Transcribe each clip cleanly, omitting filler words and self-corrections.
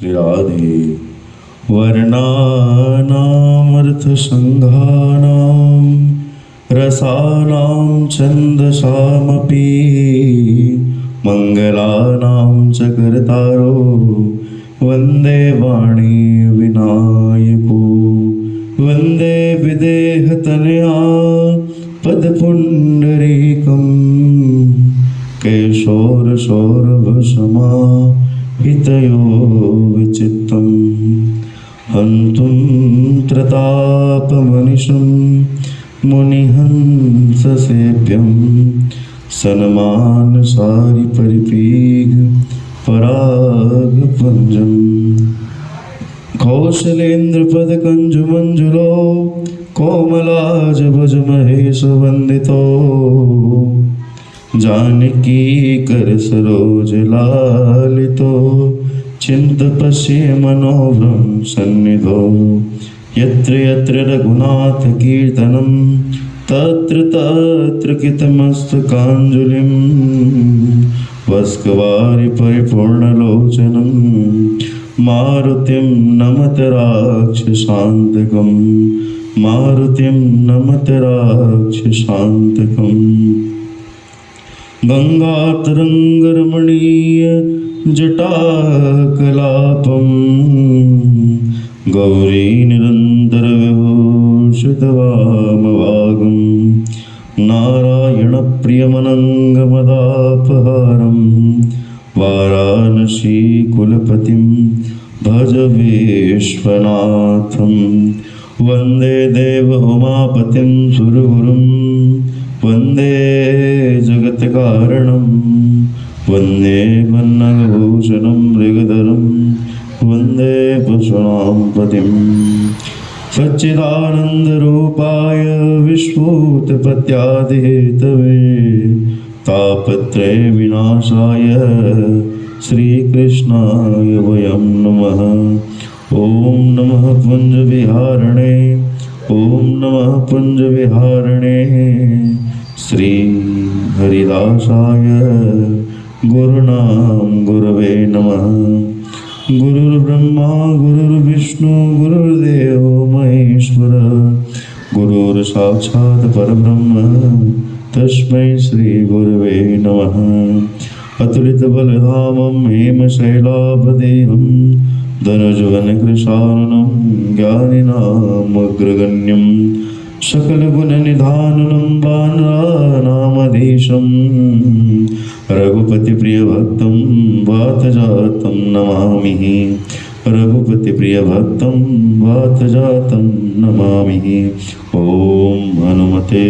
राधे वर्णानामर्थसङ्घानां रसानां छन्दसामपि मङ्गलानां च कर्तारो वन्दे वाणी विनायको वन्दे विदेहतनया पदपुण्डरीकं केशोरशोरभसमा हितयो विचित्तं हन्तुं त्रतापमनिशं मुनिहंससेव्यं सन्मानसारि परिपीग परागपुञ्जं कौशलेन्द्रपदकञ्जुमञ्जुलो कोमलाजभुजमहेशवन्दितो जानकी कर सरोज लालितो चिंतपश्ये मनोभ्रम सन्निधो यत्र यत्र रघुनाथ कीर्तनं तत्र तत्र कृतमस्तकाञ्जलिं वस्कवारि परिपूर्णलोचनं मारुतिं नमत राक्षसान्तकं मारुतिं नमत राक्षसान्तकम् गंगातरंगरमणीय जटाकलापं गौरी निरन्तरविभूषितवामभागं नारायणप्रियमनङ्गमदापहारं वाराणसीकुलपतिं भज विश्वनाथं वन्दे देव उमापतिं सुरगुरुं वन्दे जगत्कारणं वन्दे पन्नगभूषणं मृगधरं वन्दे पशूनां पतिं सच्चिदानन्दरूपाय विश्वोत्पत्त्यादिहेतवे तापत्रय विनाशाय श्रीकृष्णाय वयं नमः। ॐ नमः पुञ्जविहारिणे ॐ नमः पुञ्जविहारिणे श्री हरिदासाय गुरुणां गुरवे नमः। गुरुर्ब्रह्मा गुरुर्विष्णु गुरुर्देवो महेश्वर गुरुर्साक्षात् परब्रह्म तस्मै श्री गुरवे नमः। अतुलितबलधामं हेमशैलापदेहं धनुजवनकृशाननं ज्ञानिनामग्रगण्यं सकलगुणनिधानं वानराणामधीशं रघुपतिप्रियभक्तं वातजातं नमामि रघुपतिप्रियभक्तं वातजातं नमामि। ॐ हनुमते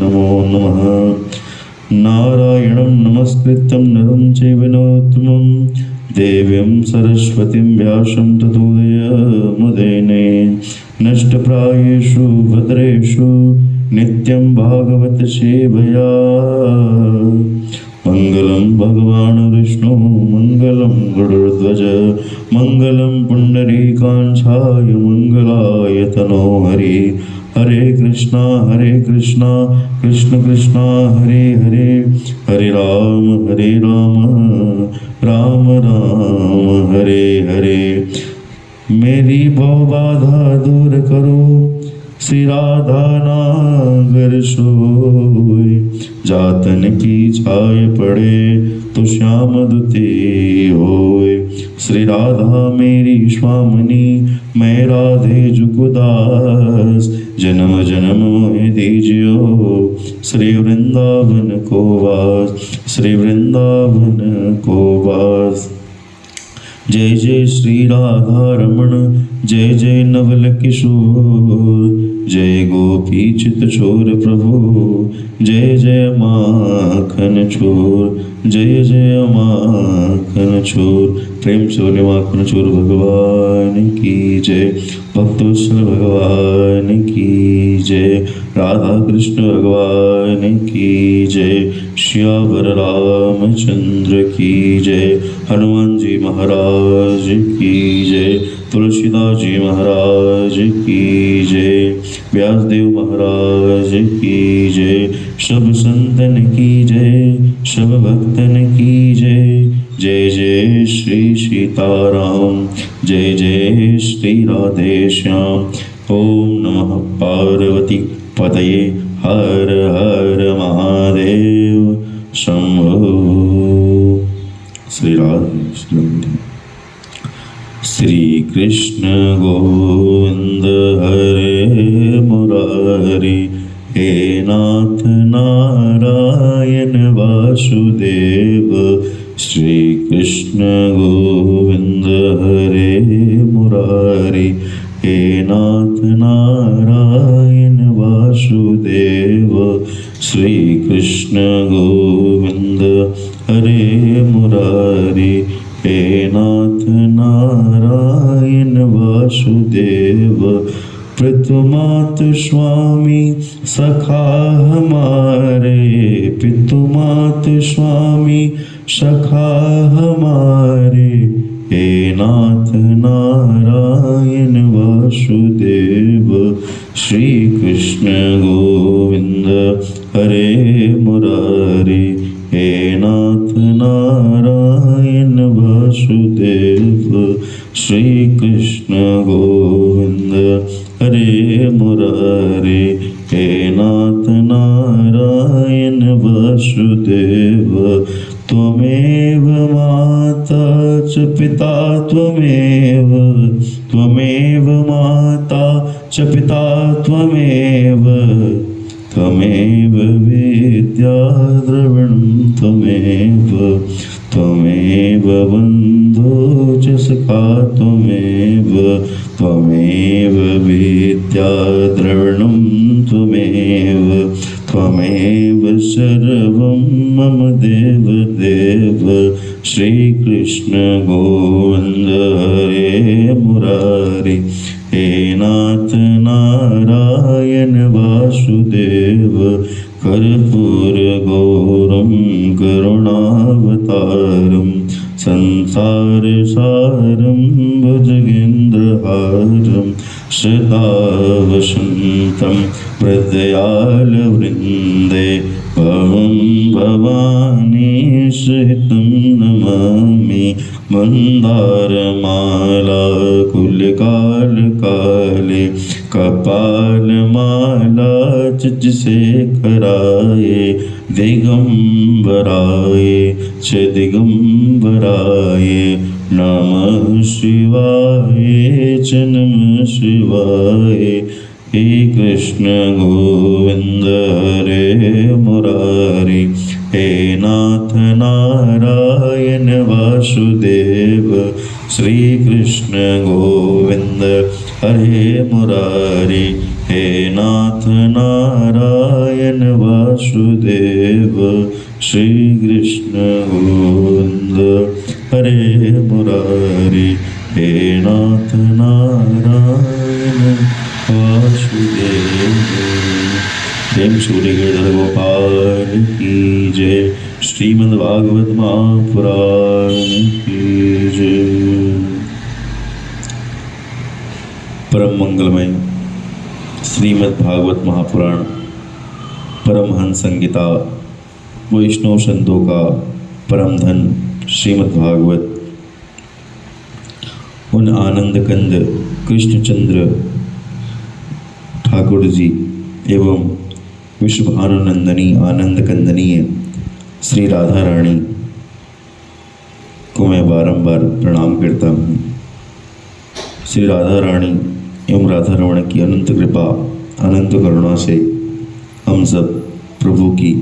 नमो नमः। नारायणं नमस्कृत्यं नरं चैव नरोत्तमं देवीं सरस्वतीं व्यासं ततो जयमुदीरये। नष्टप्रायेषु भद्रेषु नित्यं भागवत सेवया मङ्गलं भगवान् विष्णु मङ्गलं गरुडध्वज मङ्गलं पुण्डरीकाक्षाय मङ्गलाय तनो हरि। हरे कृष्णा कृष्ण कृष्णा हरे हरे हरे राम राम राम हरे हरे। मेरी भवबाधा दूर करो श्री राधा नागर सोय जातन की छाय पड़े तो श्याम दुती होय। श्री राधा मेरी स्वामिनी मैं राधे जुगुदास जन्म जन्म मोहि दीजियो श्री वृंदावन को वास श्री वृंदावन को वास। जय जय श्री राधा रमण जय जय नवल किशोर जय गोपी चित चोर प्रभु जय जय माखन चोर जय जय माखन चोर। प्रेम से बोले माखन चोर भगवान की जय। भक्तवत्सल भगवान की जय। राधा कृष्ण भगवान की जय। श्यावर रामचंद्र की जय। हनुमान जी महाराज की जय। तुलसीदास जी महाराज की जय। व्यासदेव महाराज की जय। सब संतन की जय सब भक्तन की जय। जय जय श्री सीताराम, जय जय श्री राधेश्याम। ओम नमः पार्वती पतये, हर हर महादेव शंभो। श्री राधे। श्री कृष्ण गोविंद हरे मुरारी, हे नाथ नारायण वासुदेव। श्री कृष्ण गोविंद हरे मुरारी, हे नाथ नारायण वासुदेव। श्री कृष्ण गोविंद हरे मुरारी, हे नाथ नारायण वासुदेव। पितुमात स्वामी सखा हमारे, पितुमात स्वामी सखा हमारे, हे नाथ नारायण वासुदेव। श्री कृष्ण गोविंद हरे मुरारी, हे नाथ नारायण वासुदेव। श्री कृष्ण गोविंद हरे मुरारी, हे नाथ नारायण वासुदेव। त्वमेव माता च पिता त्वमेव, त्वमेव माता च पिता त्वमेव, त्वमेव विद्या द्रविणं त्वमेव, त्वमेव बन्धो च सखा त्वमेव, त्वमेव विद्या द्रविणं त्वमेव, त्वमेव सर्वं मम देव देव। श्री कृष्ण गोविंद हरे मुरारी, हे नाथ नारायण वासुदेव। कर्पूर गौरम करुणावतारम, संसार सारम भुजगेन्द्रहारम। सदा वसन्तं हृदयालवृन्दे, भवं भवानी सहितं नमामि। मन्दारमाला कुलकालकाले, कपालमाला चित्तशेखराय, दिगंबराय च दिगंबराय। नमः शिवाय च नमः शिवाय। हे कृष्ण गोविंद हरे मुरारी, हे नाथ नारायण वासुदेव। श्री कृष्ण गोविंद हरे मुरारी, हे नाथ नारायण वासुदेव। श्री कृष्ण गोविंद हरे मुरारी, हे नाथ नारायण वासुदेव। प्रेम सूर्य गिरधर गोपाल की जय। श्रीमद् भागवत महापुराण की जय। परम मंगलमय श्रीमद् भागवत महापुराण, परमहंस संहिता, वैष्णव संतों का परम धन श्रीमद् भागवत, उन आनंद कंद कृष्णचंद्र ठाकुर जी एवं विश्वभानुनंदनी आनंद कंदनीय श्री राधा रानी को मैं बारंबार प्रणाम करता हूँ। श्री राधा रानी एवं राधा रमण की अनंत कृपा अनंत करुणा से हम सब प्रभु की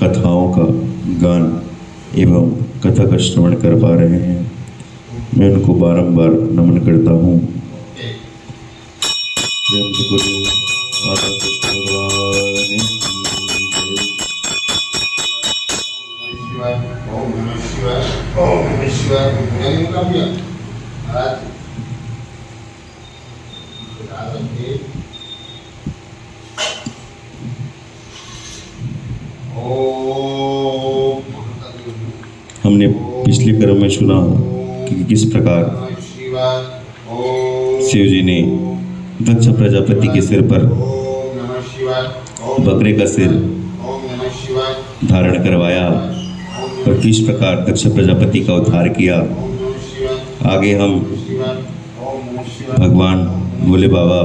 कथाओं का गान एवं कथा का श्रवण कर पा रहे हैं। मैं उनको बारंबार नमन करता हूँ। राधा कृष्ण भगवान की जय। ओम नमः शिवाय, ओम नमः शिवाय। हमने पिछले क्रम में सुना कि किस प्रकार शिव जी ने दक्ष प्रजापति के सिर पर बकरे का सिर धारण करवाया और किस प्रकार दक्ष प्रजापति का उद्धार किया। ओम नमः शिवाय। आगे हम शिवाय। ओम नमः शिवाय। भगवान भोले बाबा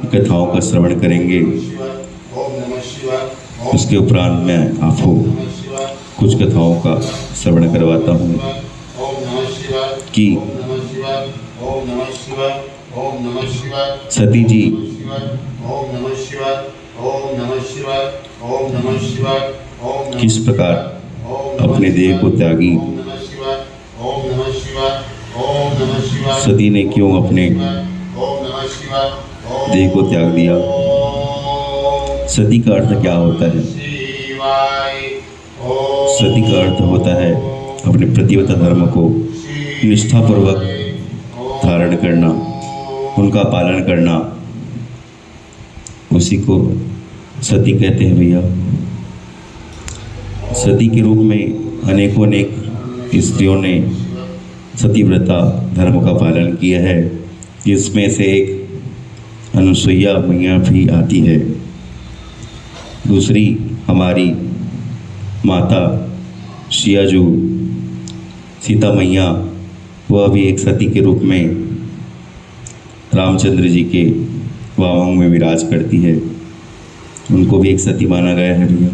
की कथाओं का श्रवण करेंगे। ओम नमः शिवाय। उसके उपरांत मैं आपको ओम नमः शिवाय। कुछ कथाओं का श्रवण करवाता हूँ ओम नमः शिवाय। कि ओम नमः शिवाय। ओम नमः शिवाय। ओम नमः शिवाय। सती जी ओम नमः शिवाय। ओम नमः शिवाय। ओम नमः शिवाय। ओम नमः किस प्रकार अपने देह को त्यागी। ओम नमः शिवाय। ओम नमः शिवाय। ओम नमः शिवाय। सती ने क्यों अपने ओम नमः शिवाय। देह को त्याग दिया। सती का अर्थ क्या होता है। सती का अर्थ होता है अपने प्रतिव्रता धर्म को निष्ठापूर्वक धारण करना, उनका पालन करना, उसी को सती कहते हैं भैया। सती के रूप में अनेकों अनेक स्त्रियों ने सतीव्रता धर्म का पालन किया है, जिसमें से एक अनुसुईया मैया भी आती है। दूसरी हमारी माता शियाजू सीता मैया, वह भी एक सती के रूप में रामचंद्र जी के वामंग में विराज करती है, उनको भी एक सती माना गया है भैया।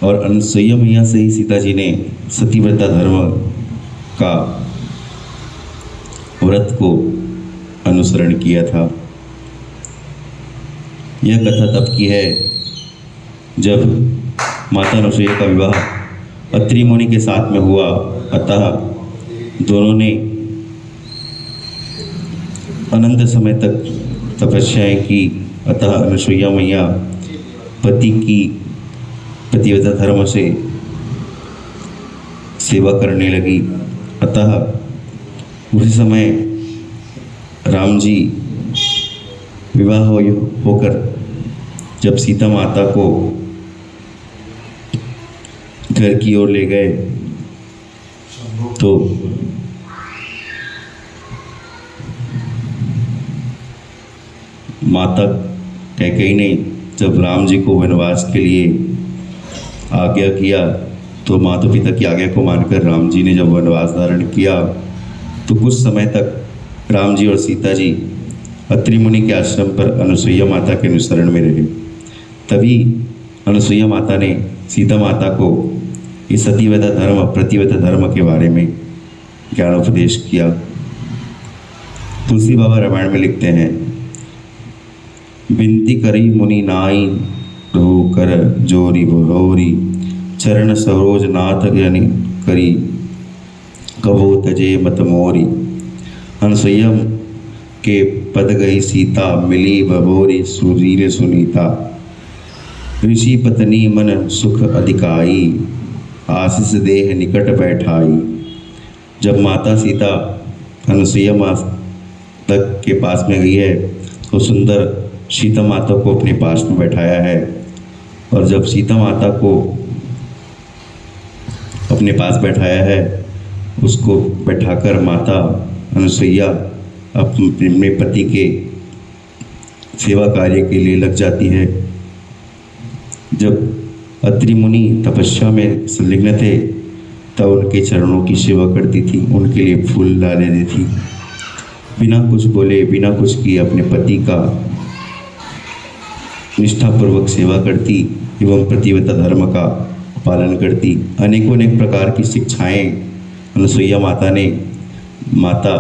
और अनुसुईया मैया से ही सीता जी ने सतीव्रता धर्म का व्रत को अनुसरण किया था। यह कथा तब की है जब माता अनुसुईया का विवाह अत्रि मुनि के साथ में हुआ, अतः दोनों ने अनंत समय तक तपस्याएं की। अतः अनुसुईया मैया पति की प्रतिव्रता धर्म से सेवा करने लगी। अतः उसी समय राम जी विवाह होकर जब सीता माता को घर की ओर ले गए तो माता कैकेयी ने जब राम जी को वनवास के लिए आज्ञा किया, तो माता पिता की आज्ञा को मानकर राम जी ने जब वनवास धारण किया तो कुछ समय तक राम जी और सीता जी अत्रि मुनि के आश्रम पर अनुसुईया माता के अनुसरण में रहे। तभी अनुसुईया माता ने सीता माता को इस सतीव्रता धर्म प्रतिव्रता धर्म के बारे में ज्ञानोपदेश किया। तुलसी बाबा रामायण में लिखते हैं, बिनती करी मुनि नाई रहु कर जोरी भोरी, चरण सरोज नाथ ज्ञानी करी कबो तजे मत मोरी। अनुसुईया के पद गई सीता, मिली बभोरी सुरील सुनीता। ऋषि पत्नी मन सुख अधिकाई, आशीष देह निकट बैठाई। जब माता सीता अनुसुईया माता के पास में गई है तो सुंदर सीता माता को अपने पास में बैठाया है। और जब सीता माता को अपने पास बैठाया है, उसको बैठाकर माता अनुसुईया अपने पति के सेवा कार्य के लिए लग जाती है। जब अत्रि मुनि तपस्या में संलग्न थे तब उनके चरणों की सेवा करती थी, उनके लिए फूल डाले देती थी। बिना कुछ बोले, बिना कुछ किए अपने पति का निष्ठापूर्वक सेवा करती एवं प्रतिव्रता धर्म का पालन करती। अनेकों अनेक प्रकार की शिक्षाएं अनुसुईया माता ने माता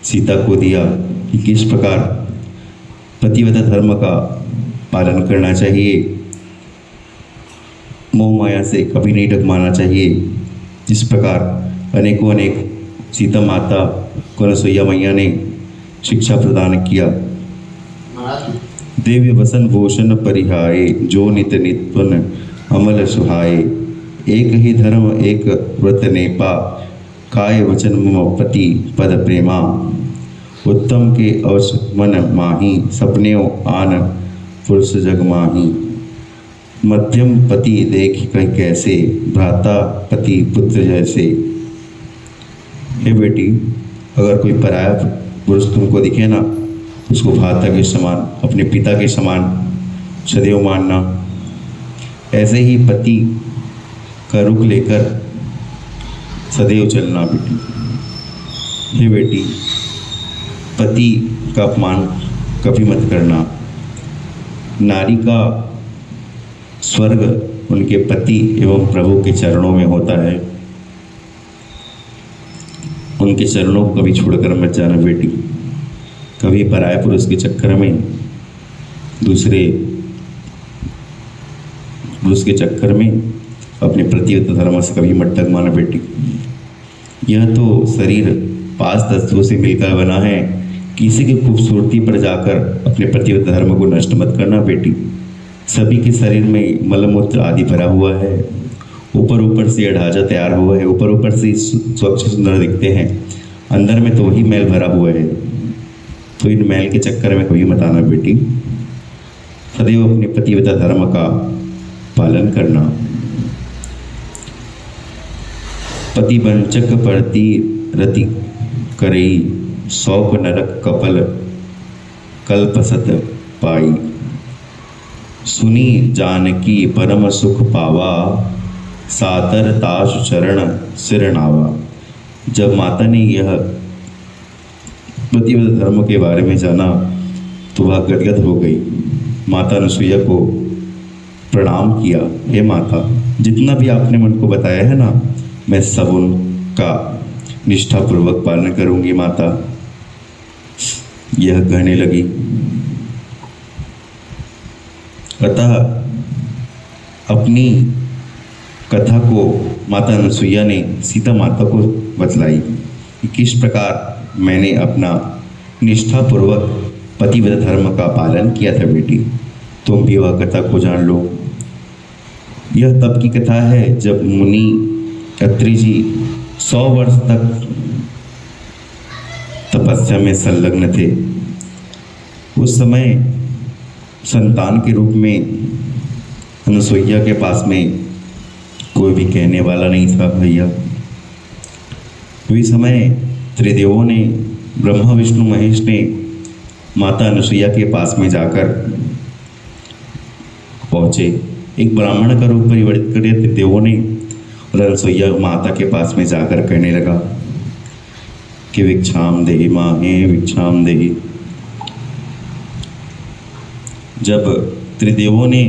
सीता को दिया कि किस प्रकार प्रतिव्रता धर्म का पालन करना चाहिए, मोह माया से कभी नहीं डगमाना चाहिए। जिस प्रकार अनेकों अनेक सीता माता को अनुसुईया मैया ने शिक्षा प्रदान किया। दिव्य वसन भूषण परिहाए, जो नित नित्वन अमल सुहाए। एक ही धर्म एक व्रत नेपा, काय वचन मम पति पद प्रेमा। उत्तम के अवस मन माही, सपनेओ आन पुरुष जग माही। मध्यम पति देख कहीं कैसे, भ्राता पति पुत्र जैसे। हे बेटी, अगर कोई पराया पुरुष तुमको दिखे ना, उसको भ्राता के समान, अपने पिता के समान सदैव मानना। ऐसे ही पति का रुख लेकर सदैव चलना बेटी। हे बेटी, पति का अपमान कभी मत करना। नारी का स्वर्ग उनके पति एवं प्रभु के चरणों में होता है। उनके चरणों को कभी छोड़कर मत जाना बेटी। कभी पराये पुरुष के चक्कर में, दूसरे पुरुष के चक्कर में अपने प्रतिव्रत धर्म से कभी मत टकमाना बेटी। यह तो शरीर 5 तत्वों से मिलकर बना है। किसी की खूबसूरती पर जाकर अपने प्रतिव्रत धर्म को नष्ट मत करना बेटी। सभी के शरीर में मलमूत्र आदि भरा हुआ है। ऊपर ऊपर से ढांचा तैयार हुआ है, ऊपर ऊपर से स्वच्छ सुंदर दिखते हैं, अंदर में तो वही मैल भरा हुआ है। तो इन मैल के चक्कर में कभी मत आना बेटी। सदैव अपने प्रतिव्रत धर्म का पालन करना। पतिवंचक परती रति करई, शौक नरक कपल कल्पसत पाई। सुनी जानकी परम सुख पावा, सादर ताश चरण सिरनावा। जब माता ने यह प्रतिव्रत धर्म के बारे में जाना तो वह गदगद हो गई। माता अनुसुईया को प्रणाम किया। हे माता, जितना भी आपने मन को बताया है ना, मैं सब उनका निष्ठापूर्वक पालन करूंगी माता। यह कहने लगी। अतः अपनी कथा को माता अनुसुईया ने सीता माता को बतलाई कि किस प्रकार मैंने अपना निष्ठापूर्वक पतिव्रत धर्म का पालन किया था बेटी। तुम भी वह कथा को जान लो। यह तब की कथा है जब मुनि अत्रि जी 100 वर्ष तक तपस्या में संलग्न थे। उस समय संतान के रूप में अनुसुईया के पास में कोई भी कहने वाला नहीं था भैया। उस समय त्रिदेवों ने, ब्रह्मा विष्णु महेश ने माता अनुसुईया के पास में जाकर पहुँचे। एक ब्राह्मण का रूप परिवर्तित कर दिया त्रिदेवों ने और अनुसुईया माता के पास में जाकर कहने लगा कि भिक्षाम देहि माहे भिक्षाम देहि। जब त्रिदेवों ने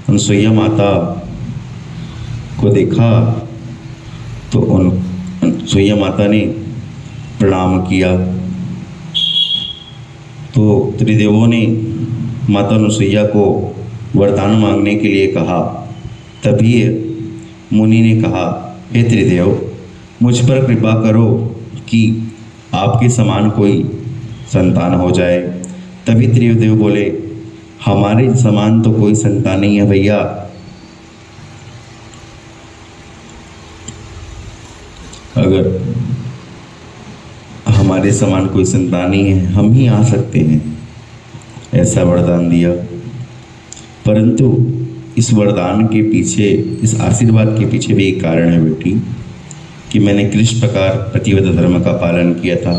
अनुसुईया माता को देखा तो अनुसुईया माता ने प्रणाम किया। तो त्रिदेवों ने माता अनुसुईया को वरदान मांगने के लिए कहा। तभी मुनि ने कहा, हे त्रिदेव, मुझ पर कृपा करो कि आपके समान कोई संतान हो जाए। तभी त्रिदेव बोले, हमारे समान तो कोई संतान नहीं है भैया। अगर हमारे समान कोई संतान नहीं है, हम ही आ सकते हैं, ऐसा वरदान दिया। परंतु इस वरदान के पीछे, इस आशीर्वाद के पीछे भी एक कारण है बेटी कि मैंने किस प्रकार प्रतिव्रत धर्म का पालन किया था।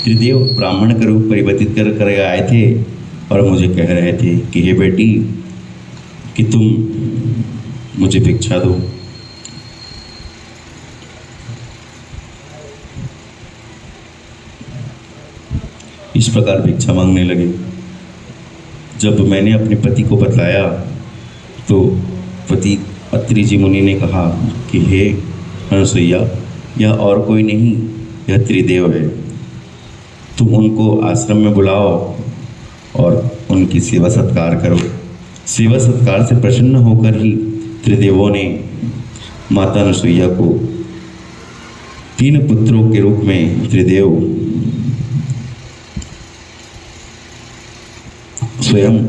त्रिदेव ब्राह्मण का रूप परिवर्तित कर आए थे और मुझे कह रहे थे कि हे बेटी, कि तुम मुझे भिक्षा दो। इस प्रकार भिक्षा मांगने लगे। जब मैंने अपने पति को बतलाया तो पति अत्रि जी मुनि ने कहा कि हे अनुसुईया, यह और कोई नहीं, यह त्रिदेव है। तुम उनको आश्रम में बुलाओ और उनकी सेवा सत्कार करो। सेवा सत्कार से प्रसन्न होकर ही त्रिदेवों ने माता अनुसुईया को 3 पुत्रों के रूप में त्रिदेव स्वयं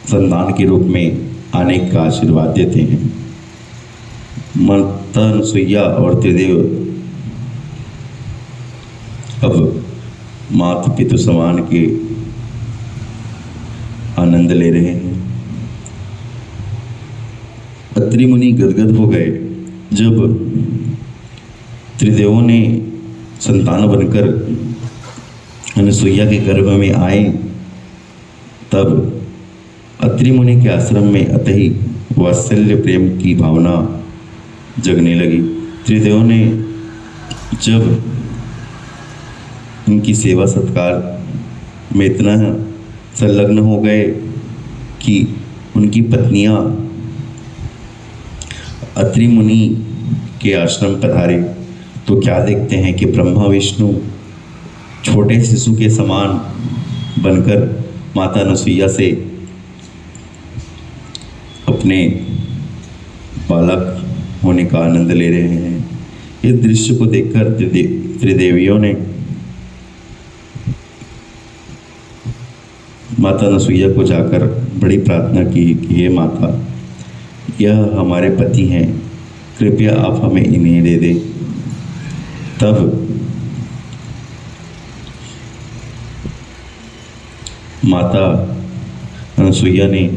संतान के रूप में आने का आशीर्वाद देते हैं। माता अनुसुईया और त्रिदेव अब माता पिता समान के आनंद ले रहे हैं। अत्रि मुनि गदगद हो गए जब त्रिदेवों ने संतान बनकर अनुसुईया के गर्भ में आए। तब अत्रि मुनि के आश्रम में अतः ही वात्सल्य प्रेम की भावना जगने लगी। त्रिदेवों ने जब उनकी सेवा सत्कार में इतना संलग्न हो गए कि उनकी पत्नियां अत्रि मुनि के आश्रम पधारे तो क्या देखते हैं कि ब्रह्मा विष्णु छोटे शिशु के समान बनकर माता अनसुईया से अपने बालक होने का आनंद ले रहे हैं। इस दृश्य को देखकर त्रिदेवियों ने माता अनसुईया को जाकर बड़ी प्रार्थना की कि हे माता, यह हमारे पति हैं, कृपया आप हमें इन्हें दे दें। तब माता अनसुईया ने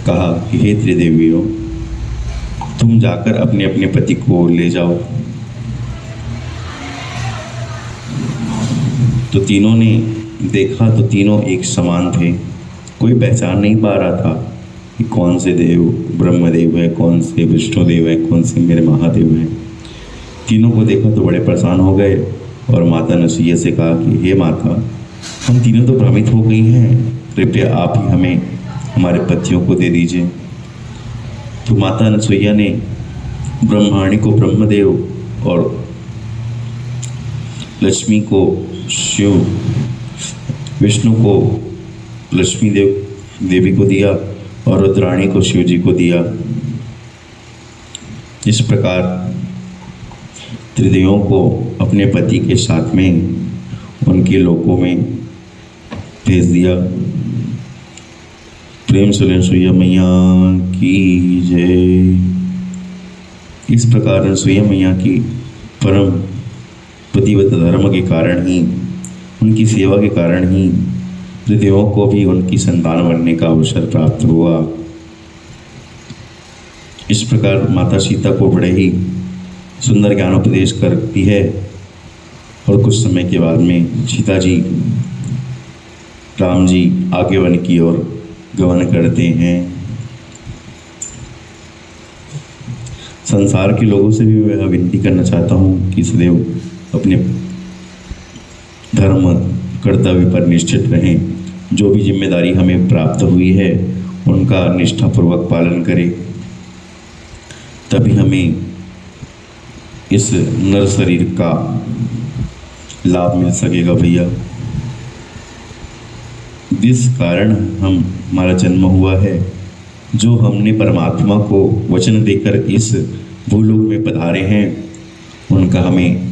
कहा कि हे त्रिदेवियों, तुम जाकर अपने अपने पति को ले जाओ। तो तीनों ने देखा तो तीनों एक समान थे। कोई पहचान नहीं पा रहा था कि कौन से देव ब्रह्मदेव है, कौन से विष्णुदेव है, कौन से मेरे महादेव हैं। तीनों को देखा तो बड़े परेशान हो गए और माता अनसुईया से कहा कि हे माता, हम तीनों तो भ्रमित हो गई हैं, कृपया आप ही हमें हमारे पतियों को दे दीजिए। तो माता अनसुईया ने ब्रह्माणी को ब्रह्मदेव और लक्ष्मी को शिव, विष्णु को लक्ष्मी देवी को दिया और रुद्राणी को शिव जी को दिया। इस प्रकार त्रिदेवों को अपने पति के साथ में उनके लोकों में भेज दिया। प्रेम से अनसुईया मैया की जय। इस प्रकार अनसुईया मैया की परम पतिव्रत धर्म के कारण ही, उनकी सेवा के कारण ही त्रिदेवों को भी उनकी संतान बनने का अवसर प्राप्त हुआ। इस प्रकार माता सीता को बड़े ही सुंदर ज्ञानोपदेश करती है और कुछ समय के बाद में सीता जी, राम जी आगे वन की ओर गमन करते हैं। संसार के लोगों से भी मैं विनती करना चाहता हूँ कि सदैव अपने धर्म कर्तव्य पर निश्चित रहें। जो भी जिम्मेदारी हमें प्राप्त हुई है उनका निष्ठापूर्वक पालन करें, तभी हमें इस नर शरीर का लाभ मिल सकेगा भैया। जिस कारण हमारा जन्म हुआ है, जो हमने परमात्मा को वचन देकर इस भूलोक में पधारे हैं, उनका हमें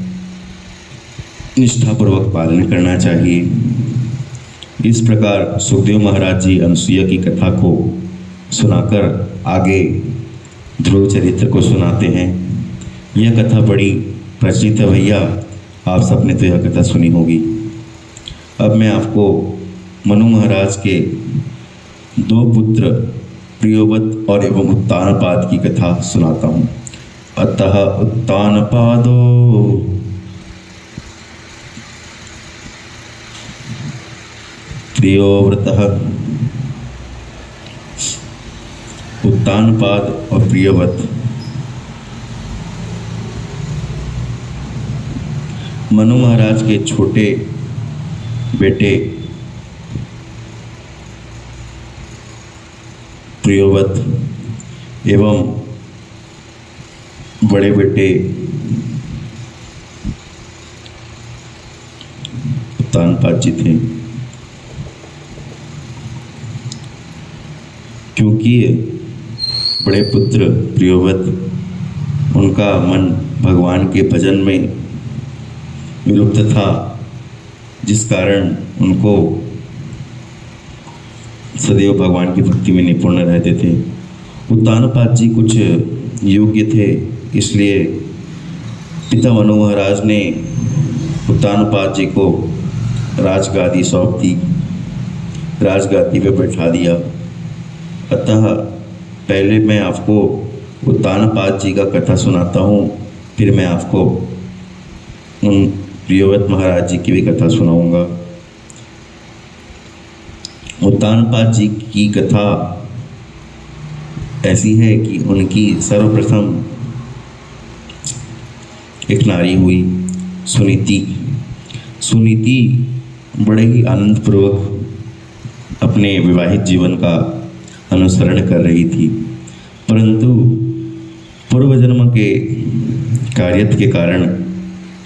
निष्ठापूर्वक पालन करना चाहिए। इस प्रकार सुखदेव महाराज जी अनसुईया की कथा को सुनाकर आगे ध्रुव चरित्र को सुनाते हैं। यह कथा बड़ी प्रचलित है भैया, आप सबने तो यह कथा सुनी होगी। अब मैं आपको मनु महाराज के दो पुत्र प्रियोव्रत और एवं उत्तानपाद की कथा सुनाता हूँ। अतः उत्तानपादो प्रियोव्रतः। उत्तानपाद और प्रियोव्रत मनु महाराज के छोटे बेटे प्रियोव्रत एवं बड़े बेटे उत्तानपाद जी थे। क्योंकि बड़े पुत्र प्रियोव्रत, उनका मन भगवान के भजन में विलुप्त था, जिस कारण उनको सदैव भगवान की भक्ति में निपुण रहते थे। उत्तानपाद जी कुछ योग्य थे, इसलिए पिता मनु महाराज ने उत्तानपाद जी को राजगादी सौंप दी, राजगादी पे बैठा दिया। अतः पहले मैं आपको उत्तानपाद जी का कथा सुनाता हूँ, फिर मैं आपको उन प्रियोव्रत महाराज जी की भी कथा सुनाऊंगा। उत्तानपाद जी की कथा ऐसी है कि उनकी सर्वप्रथम एक नारी हुई सुनीति। सुनीति बड़े ही आनंदपूर्वक अपने विवाहित जीवन का अनुसरण कर रही थी, परंतु पूर्व जन्म के कार्यत के कारण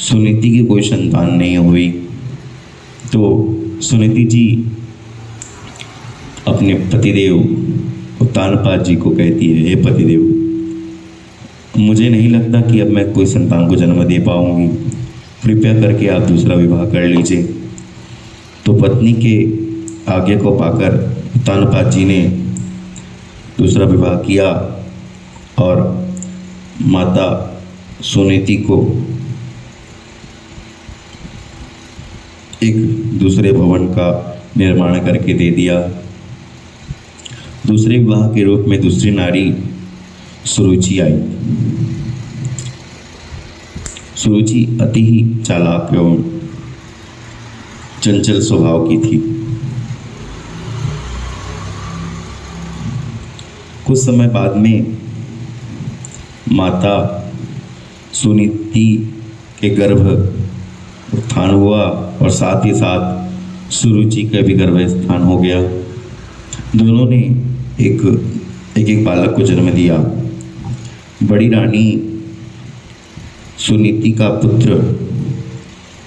सुनीति की कोई संतान नहीं हुई। तो सुनीति जी अपने पतिदेव उत्तानपाद जी को कहती है, हे पतिदेव, मुझे नहीं लगता कि अब मैं कोई संतान को जन्म दे पाऊंगी, कृपया करके आप दूसरा विवाह कर लीजिए। तो पत्नी के आज्ञा को पाकर उत्तानपाद जी ने दूसरा विवाह किया और माता सुनीति को एक दूसरे भवन का निर्माण करके दे दिया। दूसरे विवाह के रूप में दूसरी नारी सुरुचि आई। सुरुचि अति ही चालाक एवं चंचल स्वभाव की थी। कुछ समय बाद में माता सुनीति के गर्भ उत्थान हुआ और साथ ही साथ सुरुचि का भी गर्भ स्थान हो गया। दोनों ने एक एक बालक को जन्म दिया। बड़ी रानी सुनीति का पुत्र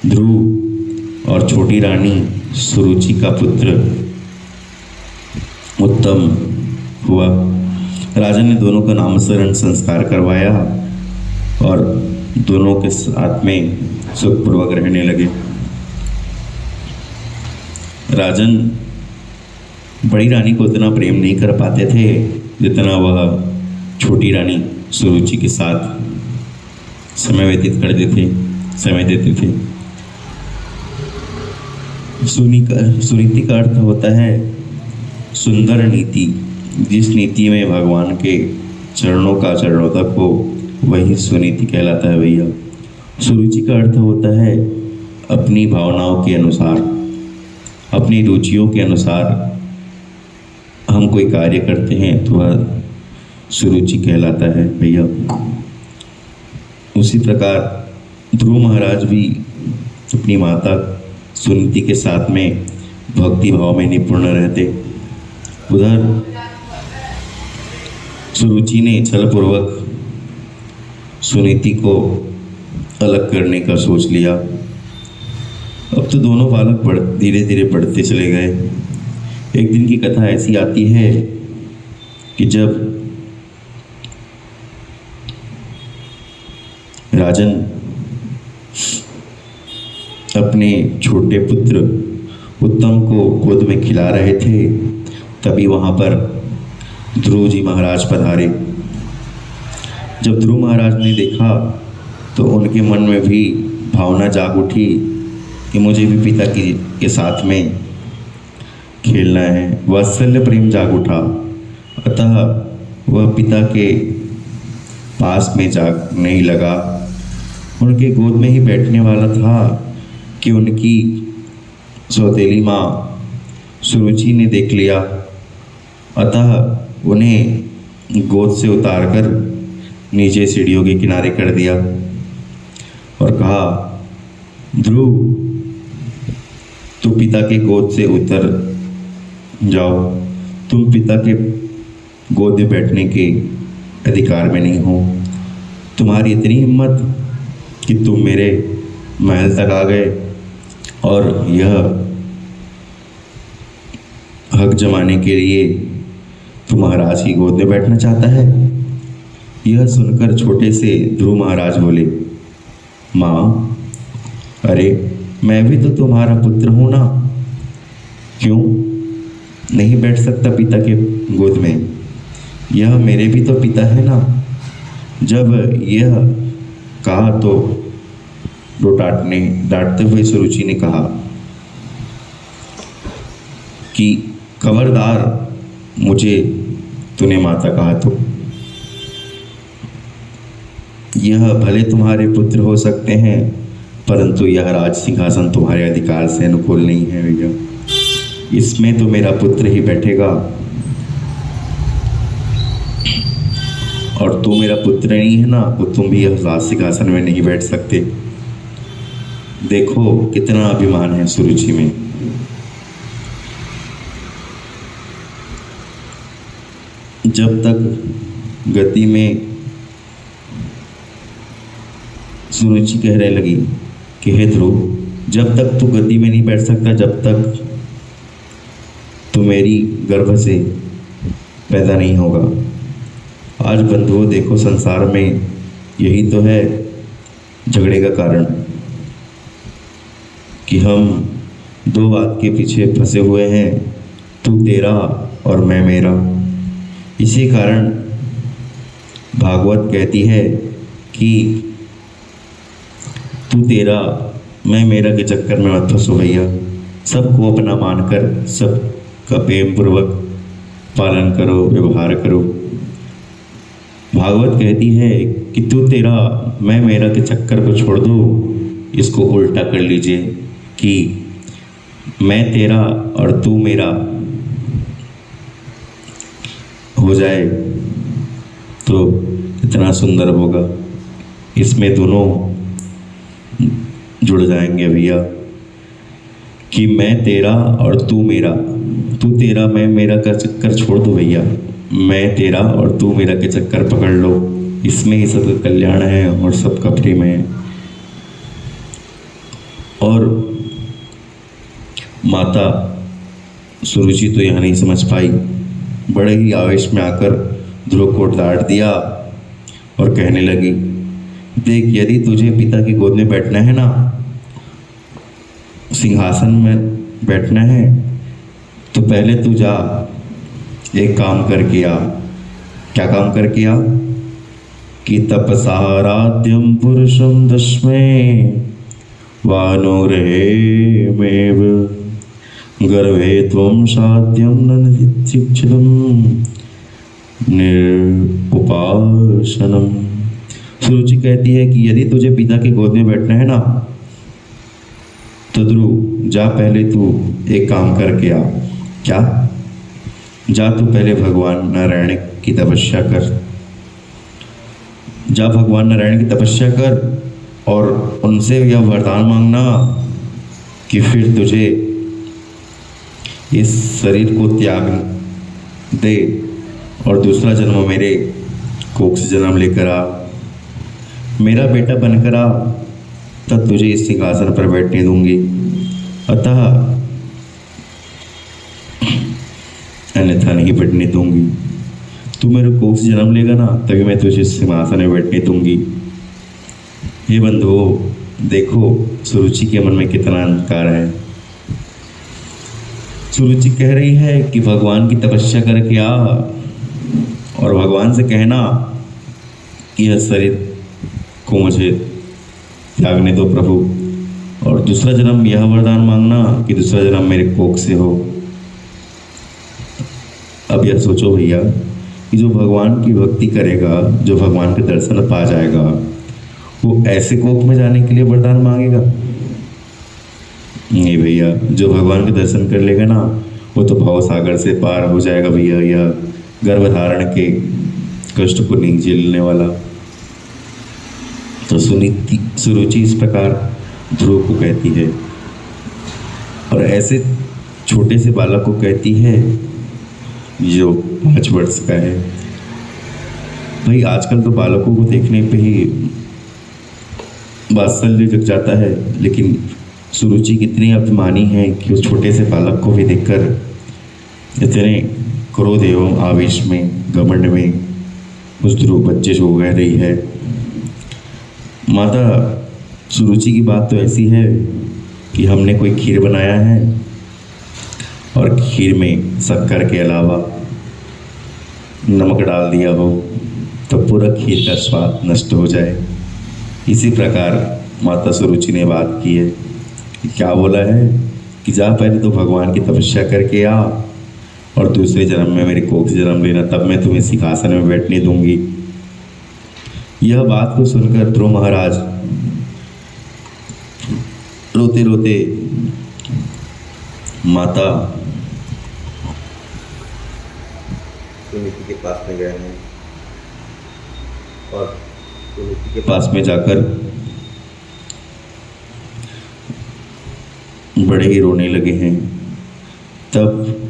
ध्रुव और छोटी रानी सुरुचि का पुत्र उत्तम हुआ। राजा ने दोनों का नामकरण संस्कार करवाया और दोनों के साथ में सुखपूर्वक रहने लगे। राजन बड़ी रानी को उतना प्रेम नहीं कर पाते थे जितना वह छोटी रानी सुरुचि के साथ समय व्यतीत समय देते थे। सुनीति का अर्थ होता है सुंदर नीति। जिस नीति में भगवान के चरणों का चरणों तक हो वही सुनीति कहलाता है भैया। सुरुचि का अर्थ होता है अपनी भावनाओं के अनुसार, अपनी रुचियों के अनुसार हम कोई कार्य करते हैं तो वह सुरुचि कहलाता है भैया। उसी प्रकार ध्रुव महाराज भी अपनी माता सुनीति के साथ में भक्ति भाव में निपुण रहते। उधर सुरुचि ने छलपूर्वक सुनीति को अलग करने का सोच लिया। अब तो दोनों बालक धीरे धीरे बढ़ते चले गए। एक दिन की कथा ऐसी आती है कि जब राजन अपने छोटे पुत्र उत्तम को गोद में खिला रहे थे, तभी वहाँ पर ध्रुव जी महाराज पधारे। जब ध्रुव महाराज ने देखा तो उनके मन में भी भावना जाग उठी कि मुझे भी पिता के साथ में खेलना है। वात्सल्य प्रेम जाग उठा, अतः वह पिता के पास में जाग नहीं लगा, उनके गोद में ही बैठने वाला था कि उनकी सौतेली माँ सुरुचि ने देख लिया। अतः उन्हें गोद से उतारकर नीचे सीढ़ियों के किनारे कर दिया और कहा, ध्रुव, तू पिता के गोद से उतर जाओ, तुम पिता के गोद में बैठने के अधिकार में नहीं हो। तुम्हारी इतनी हिम्मत कि तुम मेरे महल तक आ गए और यह हक जमाने के लिए तू महाराज की गोद में बैठना चाहता है। यह सुनकर छोटे से ध्रुव महाराज बोले, माँ, अरे मैं भी तो तुम्हारा पुत्र हूँ ना, क्यों नहीं बैठ सकता पिता के गोद में? यह मेरे भी तो पिता है ना। जब यह कहा तो डांटते हुए सुरुचि ने कहा कि खबरदार, मुझे तूने माता कहा तो। यह भले तुम्हारे पुत्र हो सकते हैं, परंतु यह राज सिंहासन तुम्हारे अधिकार से अनुकूल नहीं है भैया। इसमें तो मेरा पुत्र ही बैठेगा। और तू मेरा पुत्र नहीं है ना, तो तुम भी इस राज सिंहासन में नहीं बैठ सकते। देखो कितना अभिमान है सुरुचि में। जब तक गति में सुरुचि कहने लगी कि हे ध्रुव, जब तक तू गति में नहीं बैठ सकता, जब तक तू मेरी गर्भ से पैदा नहीं होगा। आज बंधुओं देखो, संसार में यही तो है झगड़े का कारण कि हम दो बात के पीछे फंसे हुए हैं, तू तेरा और मैं मेरा। इसी कारण भागवत कहती है कि तू तेरा मैं मेरा के चक्कर में मत फंसो भैया। सबको अपना मानकर सबका प्रेम पूर्वक पालन करो, व्यवहार करो। भागवत कहती है कि तू तेरा मैं मेरा के चक्कर को छोड़ दो, इसको उल्टा कर लीजिए कि मैं तेरा और तू मेरा हो जाए तो इतना सुंदर होगा। इसमें दोनों जुड़ जाएंगे भैया कि मैं तेरा और तू मेरा। तू तेरा मैं मेरा का चक्कर छोड़ दो भैया, मैं तेरा और तू मेरा के चक्कर पकड़ लो। इसमें ही सबका कल्याण है और सबका प्रेम है। और माता सुरुचि तो यहाँ नहीं समझ पाई, बड़े ही आवेश में आकर ध्रुव को डांट दिया और कहने लगी, देख यदि तुझे पिता की गोद में बैठना है ना, सिंहासन में बैठना है, तो पहले तू जा एक काम करके आ। क्या काम करके आ? कि तपसाराध्यम पुरुषम दस्मै वानोरेमेव गर्भे त्वं साध्यं ननिधिच्छिदं निरुपासनम। सुरुचि कहती है कि यदि तुझे पिता की गोद में बैठना है ना, तो ध्रुव जा पहले तू एक काम करके आ। क्या? जा तू पहले भगवान नारायण की तपस्या कर। जा भगवान नारायण की तपस्या कर और उनसे यह वरदान मांगना कि फिर तुझे इस शरीर को त्याग दे और दूसरा जन्म मेरे कोख से जन्म लेकर आ, मेरा बेटा बनकर आ, तब तुझे इस सिंहासन पर बैठने दूंगी। अतः अन्यथा नहीं बैठने दूंगी। तू मेरे कोख से जन्म लेगा ना, तभी मैं तुझे इस सिंहासन में बैठने दूंगी। हे बंधुओं देखो सुरुचि के मन में कितना अहंकार है। सुरुचि कह रही है कि भगवान की तपस्या करके आ और भगवान से कहना कि यह शरीर को मुझे त्यागने दो प्रभु, और दूसरा जन्म यह वरदान मांगना कि दूसरा जन्म मेरे कोख से हो। अब यह सोचो भैया कि जो भगवान की भक्ति करेगा, जो भगवान के दर्शन पा जाएगा, वो ऐसे कोख में जाने के लिए वरदान मांगेगा? नहीं भैया, जो भगवान के दर्शन कर लेगा ना, वो तो भाव सागर से पार हो जाएगा भैया। यह गर्भधारण के कष्ट को नहीं झेलने वाला। तो सुरुचि इस प्रकार ध्रुव को कहती है और ऐसे छोटे से बालक को कहती है जो 5 वर्ष का है। भाई आजकल तो बालकों को देखने पे ही वात्सल्य जग जाता है, लेकिन सुरुचि कितनी अभिमानी है कि उस छोटे से बालक को भी देखकर इतने क्रोध एवं आवेश में, घमंड में उस ध्रुव बच्चे जो कह रही है। माता सुरुचि की बात तो ऐसी है कि हमने कोई खीर बनाया है और खीर में शक्कर के अलावा नमक डाल दिया हो तो पूरा खीर का स्वाद नष्ट हो जाए। इसी प्रकार माता सुरुचि ने बात की है। क्या बोला है कि जा पहले तो भगवान की तपस्या करके आ और दूसरे जन्म में मेरे कोख से जन्म लेना, तब मैं तुम्हें सिंहासन में बैठने दूंगी। यह बात को सुनकर ध्रुव महाराज रोते रोते माता सुनीति के पास में गए हैं और सुनीति के पास में जाकर बड़े ही रोने लगे हैं। तब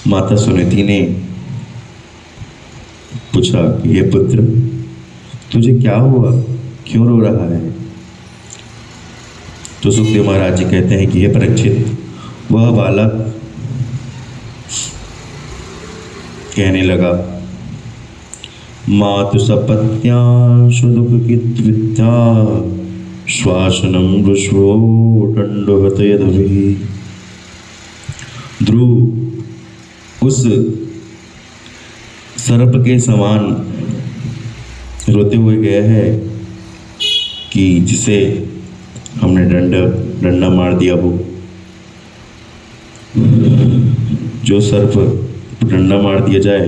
माता सुनीति ने पूछा कि हे पुत्र, तुझे क्या हुआ, क्यों रो रहा है? तो सुखदेव महाराज जी कहते हैं कि हे परीक्षित, वह बालक कहने लगा, मातु सपत्न्याशु दुःखितविद्या श्वासनम वृषभो दंडोहत यद्भिः। ध्रुव उस सर्प के समान रोते हुए गया है कि जिसे हमने डंडा मार दिया हो। जो सर्प डंडा मार दिया जाए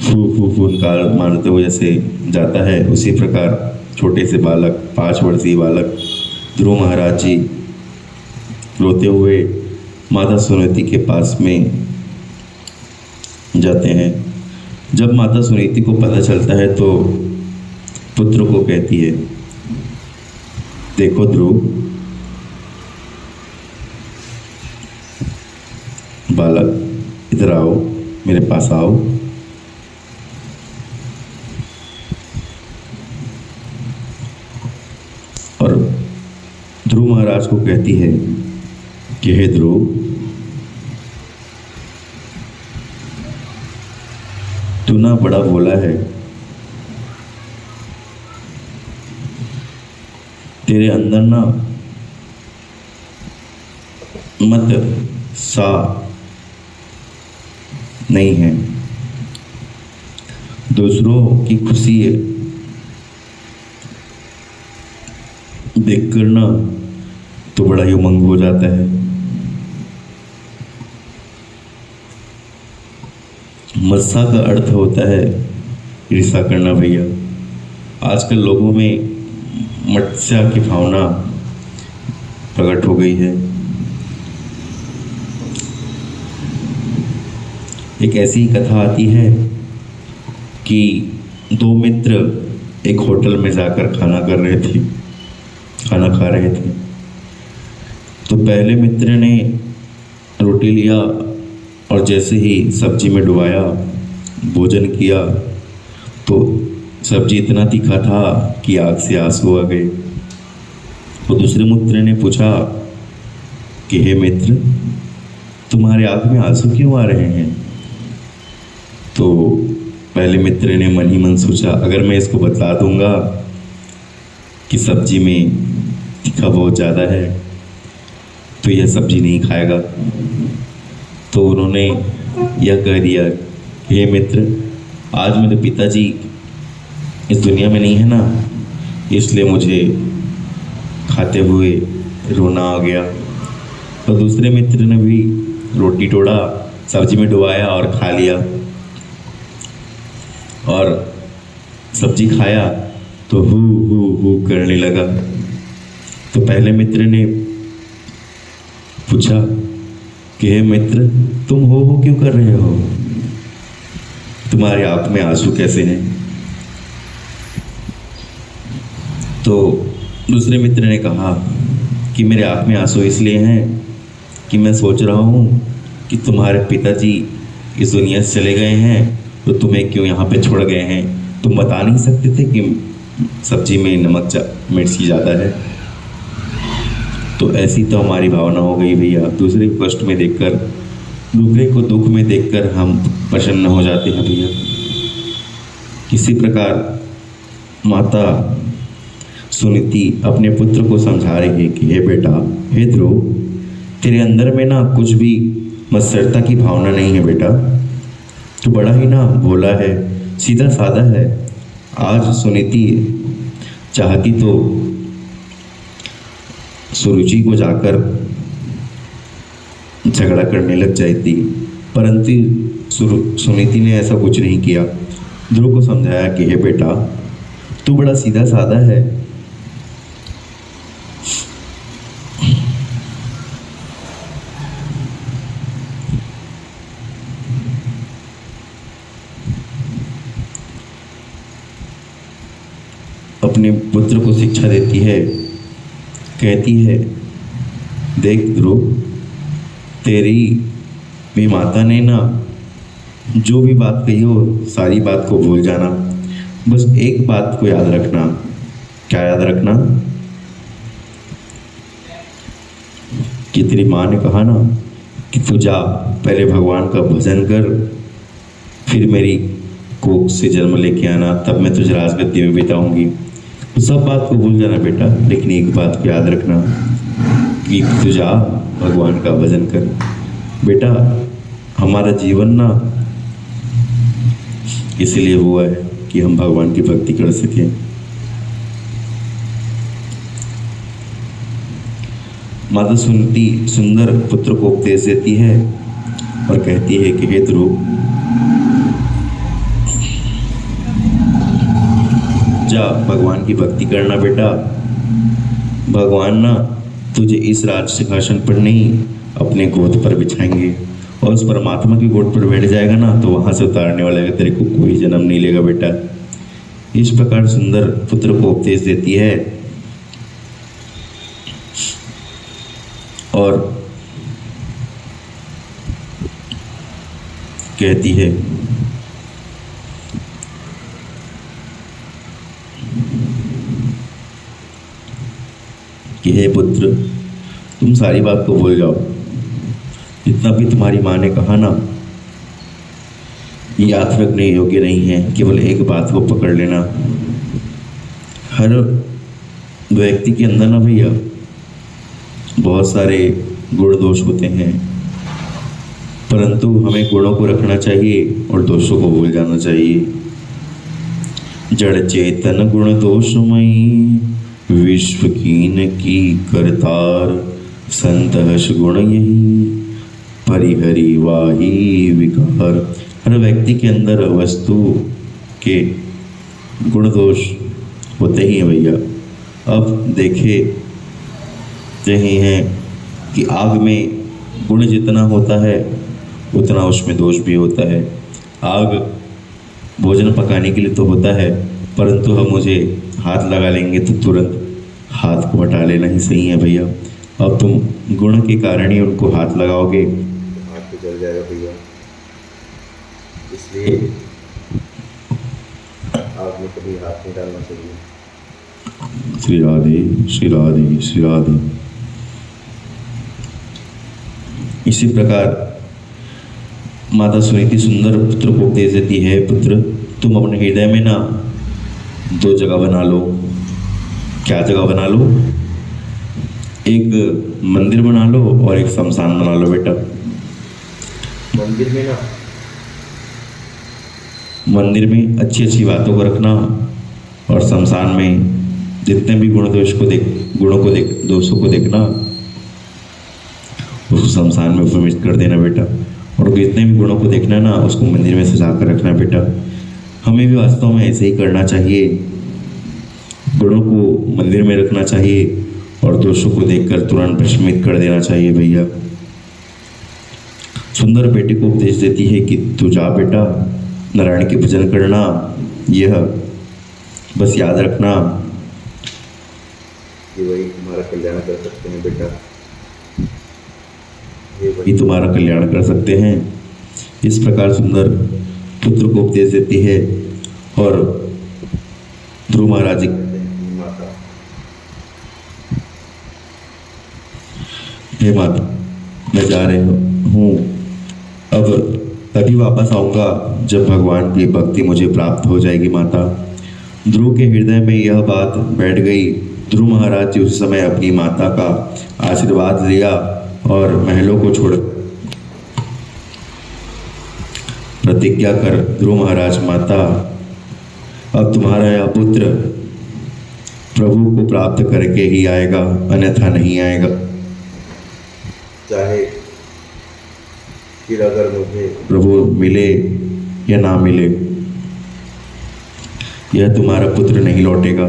फू फू फूंकार मारते हुए जैसे जाता है, उसी प्रकार छोटे से बालक, 5 वर्षीय बालक ध्रुव महाराज जी रोते हुए माता सुनीति के पास में जाते हैं। जब माता सुनीति को पता चलता है तो पुत्र को कहती है, देखो ध्रुव, बालक इधर आओ, मेरे पास आओ। और ध्रुव महाराज को कहती है कि हे ध्रुव, तू ना बड़ा भोला है, तेरे अंदर ना मत सा नहीं है। दूसरों की खुशी देखकर ना तो बड़ा ही उमंग हो जाता है। मत्सा का अर्थ होता है ईर्ष्या करना भैया। आजकल लोगों में मत्स्य की भावना प्रकट हो गई है। एक ऐसी कथा आती है कि 2 मित्र एक होटल में जाकर खाना खा रहे थे। तो पहले मित्र ने रोटी लिया और जैसे ही सब्जी में डुबाया, भोजन किया, तो सब्जी इतना तीखा था कि आग से आंसू आ गए। तो दूसरे मित्र ने पूछा कि हे मित्र, तुम्हारे आंख में आंसू क्यों आ रहे हैं? तो पहले मित्र ने मन ही मन सोचा, अगर मैं इसको बता दूंगा कि सब्जी में तीखा बहुत ज़्यादा है तो यह सब्जी नहीं खाएगा। तो उन्होंने यह कह दिया, हे मित्र, आज मेरे पिताजी इस दुनिया में नहीं है ना, इसलिए मुझे खाते हुए रोना आ गया। तो दूसरे मित्र ने भी रोटी तोड़ा, सब्जी में डुबाया और खा लिया। और सब्जी खाया तो हू हू हू करने लगा। तो पहले मित्र ने पूछा कि हे मित्र, तुम हो क्यों कर रहे हो? तुम्हारे आंख में आंसू कैसे हैं? तो दूसरे मित्र ने कहा कि मेरे आंख में आंसू इसलिए हैं कि मैं सोच रहा हूँ कि तुम्हारे पिताजी इस दुनिया से चले गए हैं तो तुम्हें क्यों यहाँ पे छोड़ गए हैं। तुम बता नहीं सकते थे कि सब्जी में मिर्ची ज़्यादा है। तो ऐसी तो हमारी भावना हो गई भैया। दूसरे को कष्ट में देखकर, दूसरे को दुख में देखकर हम प्रसन्न हो जाते हैं भैया। इसी प्रकार माता सुनीति अपने पुत्र को समझा रही है कि हे बेटा, हे ध्रुव, तेरे अंदर में ना कुछ भी मत्सरता की भावना नहीं है बेटा। तू बड़ा ही ना भोला है, सीधा साधा है। आज सुनीति चाहती तो सुरुचि को जाकर झगड़ा करने लग जाती, परंतु सुनीति ने ऐसा कुछ नहीं किया। ध्रुव को समझाया कि हे बेटा, तू बड़ा सीधा साधा है, अपने पुत्र को शिक्षा देती है, कहती है, देख ध्रुव, तेरी भी माता ने ना जो भी बात कही हो सारी बात को भूल जाना, बस एक बात को याद रखना। क्या याद रखना? कि तेरी माँ ने कहा ना कि तू जा पहले भगवान का भजन कर, फिर मेरी कोख से जन्म लेके आना, तब मैं तुझे राजगद्दी में बिताऊंगी। तो सब बात को भूल जाना बेटा, लेकिन एक बात को याद रखना कि तू जा भगवान का भजन कर। बेटा हमारा जीवन ना इसलिए हुआ है कि हम भगवान की भक्ति कर सकें। माता सुनती सुंदर पुत्र को उपदेश देती है और कहती है कि हे ध्रुव, जा भगवान की भक्ति करना बेटा। भगवान ना तुझे इस राज सिंहासन पर नहीं अपने गोद पर बिछाएंगे, और उस परमात्मा की गोद पर बैठ जाएगा ना तो वहां से उतारने वाला है, तेरे को कोई जन्म नहीं लेगा बेटा। इस प्रकार सुंदर पुत्र को उपदेश देती है और कहती है कि हे पुत्र, तुम सारी बात को भूल जाओ। जितना भी तुम्हारी माँ ने कहा ना, ये याद रखने योग्य नहीं है, केवल एक बात को पकड़ लेना। हर व्यक्ति के अंदर ना भैया बहुत सारे गुण दोष होते हैं, परंतु हमें गुणों को रखना चाहिए और दोषों को भूल जाना चाहिए। जड़ चेतन गुण दोषमयी, विश्व कीन की करतार, संतहस गुण यही, परिहरी वाही विकार। हर व्यक्ति के अंदर वस्तु के गुण दोष होते ही हैं भैया। अब देखे रहे हैं कि आग में गुण जितना होता है उतना उसमें दोष भी होता है। आग भोजन पकाने के लिए तो होता है, परंतु हम मुझे हाथ लगा लेंगे तो तुरंत हाथ को हटा लेना ही सही है भैया। अब तुम गुण के कारण ही उनको हाथ लगाओगे, हाथ तो जल जाएगा भैया। इसलिए आग में कभी हाथ नहीं डालना चाहिए। श्री राधे श्री राधे श्री राधे। इसी प्रकार माता सुनीति सुंदर पुत्र को उपदेश देती है, पुत्र तुम अपने हृदय में ना दो जगह बना लो। क्या जगह बना लो? एक मंदिर बना लो और एक शमशान बना लो बेटा। मंदिर में अच्छी अच्छी बातों को रखना और शमशान में जितने भी दोषों को देखना, उसको शमशान में उपमित कर देना बेटा। और जितने भी गुणों को देखना ना उसको मंदिर में सजा कर रखना बेटा। हमें भी वास्तव में ऐसे ही करना चाहिए, गुणों को मंदिर में रखना चाहिए और दोषों को देखकर तुरंत भस्मित कर देना चाहिए भैया। सुंदर बेटे को उपदेश देती है कि तू जा बेटा नारायण के भजन करना, यह बस याद रखना कि वही तुम्हारा कल्याण कर सकते हैं बेटा, ये तुम्हारा कल्याण कर सकते हैं। इस प्रकार सुंदर पुत्र को उपदेश देती है और ध्रुव महाराज जी हे माता मैं जा रही हूँ, अब तभी वापस आऊँगा जब भगवान की भक्ति मुझे प्राप्त हो जाएगी माता। ध्रुव के हृदय में यह बात बैठ गई। ध्रुव महाराज जी उस समय अपनी माता का आशीर्वाद लिया और महलों को छोड़ प्रतिज्ञा कर, ध्रुव महाराज माता अब तुम्हारा यह पुत्र प्रभु को प्राप्त करके ही आएगा, अन्यथा नहीं आएगा। चाहे फिर अगर मुझे प्रभु मिले या ना मिले, यह तुम्हारा पुत्र नहीं लौटेगा।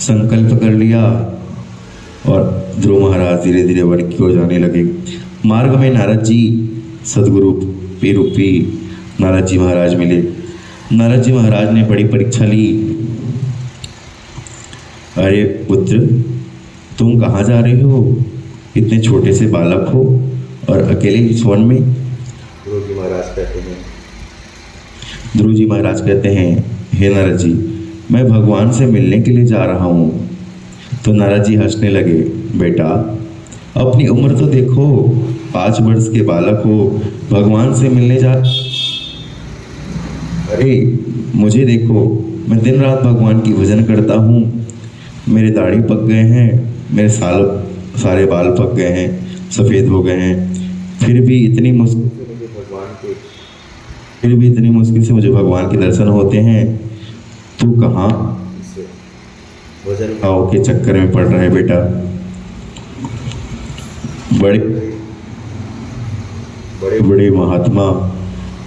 संकल्प कर लिया और ध्रुव महाराज धीरे धीरे वन की ओर जाने लगे। मार्ग में नारद जी सदगुरु रूपी नारद जी महाराज मिले। नारद जी महाराज ने बड़ी परीक्षा ली अरे पुत्र, तुम कहाँ जा रहे हो? इतने छोटे से बालक हो और अकेले इस वन में? गुरु जी महाराज कहते हैं, ध्रुव जी महाराज कहते हैं, हे नारद जी, मैं भगवान से मिलने के लिए जा रहा हूँ। तो नारद जी हंसने लगे, बेटा अपनी उम्र तो देखो, 5 वर्ष के बालक हो, भगवान से मिलने जा। अरे मुझे देखो, मैं दिन रात भगवान की भजन करता हूँ, मेरे दाढ़ी पक गए हैं, मेरे सारे बाल पक गए हैं, सफ़ेद हो गए हैं, फिर भी इतनी मुश्किल से मुझे भगवान के दर्शन होते हैं। तू कहाँ भजन भाव के चक्कर में पड़ रहा है बेटा? बड़े बड़े बड़े महात्मा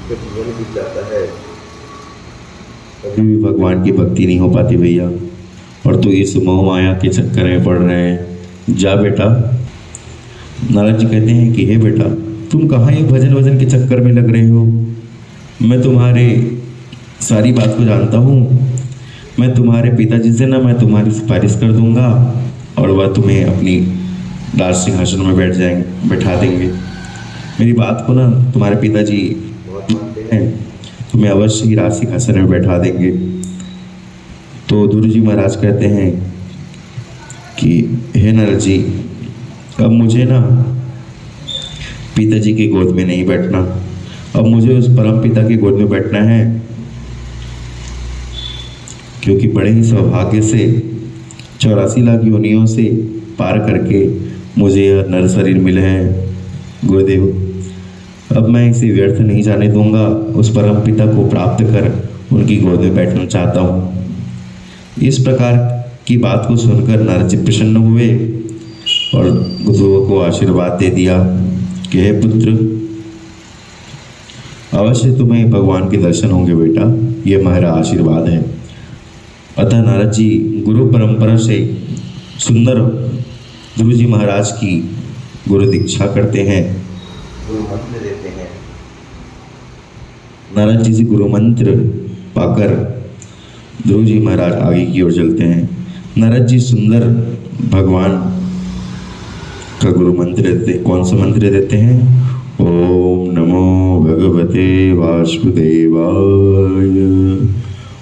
जब जीवन बीत जाता है, कभी भी भगवान की भक्ति नहीं हो पाती भैया, और तू इस मोह माया के चक्कर में पड़ रहे हैं। जा बेटा। नारद जी कहते हैं कि हे बेटा, तुम कहाँ ये भजन के चक्कर में लग रहे हो? मैं तुम्हारे सारी बात को जानता हूँ। मैं तुम्हारे पिताजी से ना, मैं तुम्हारी सिफारिश कर दूंगा और वह तुम्हें अपनी राज सिंहासन में बैठा देंगे। मेरी बात को ना तुम्हारे पिताजी बहुत मानते हैं, तुम्हें अवश्य ही राज सिंहासन में बैठा देंगे। तो ध्रुव जी महाराज कहते हैं कि हे नारद जी, अब मुझे ना पिताजी की गोद में नहीं बैठना, अब मुझे उस परम पिता की गोद में बैठना है, क्योंकि बड़े ही सौभाग्य से 84 लाख योनियों से पार करके मुझे यह नर शरीर मिले हैं गुरुदेव। अब मैं इसे व्यर्थ नहीं जाने दूंगा, उस परम पिता को प्राप्त कर उनकी गोद में बैठना चाहता हूँ। इस प्रकार की बात को सुनकर नारद जी प्रसन्न हुए और ध्रुव को आशीर्वाद दे दिया कि हे पुत्र, अवश्य तुम्हें भगवान के दर्शन होंगे बेटा, ये हमारा आशीर्वाद है। अतः नारद जी गुरु परंपरा से सुंदर ध्रुव जी महाराज की गुरु दीक्षा करते हैं, गुरु मंत्र देते हैं। नारद जी से गुरु मंत्र पाकर ध्रुव जी महाराज आगे की ओर चलते हैं। नारद जी सुंदर भगवान का गुरु मंत्र देते, कौन सा मंत्र देते हैं? ओम नमो भगवते वासुदेवाय,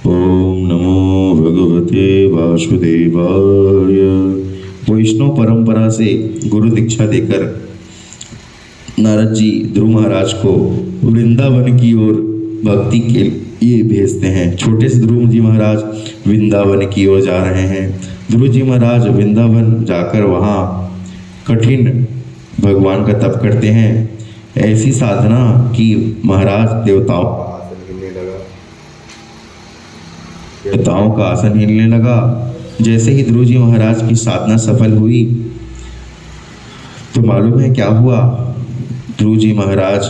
ओम नमो भगवते वासुदेवाय। वैष्णव परंपरा से गुरु दीक्षा देकर नारद जी ध्रुव महाराज को वृंदावन की ओर भक्ति के लिए भेजते हैं। छोटे से ध्रुव जी महाराज वृंदावन की ओर जा रहे हैं। ध्रुव जी महाराज वृंदावन जाकर वहाँ कठिन भगवान का तप करते हैं। ऐसी साधना कि महाराज देवताओं का आसन हिलने लगा। जैसे ही ध्रुव जी महाराज की साधना सफल हुई तो मालूम है क्या हुआ? ध्रुव जी महाराज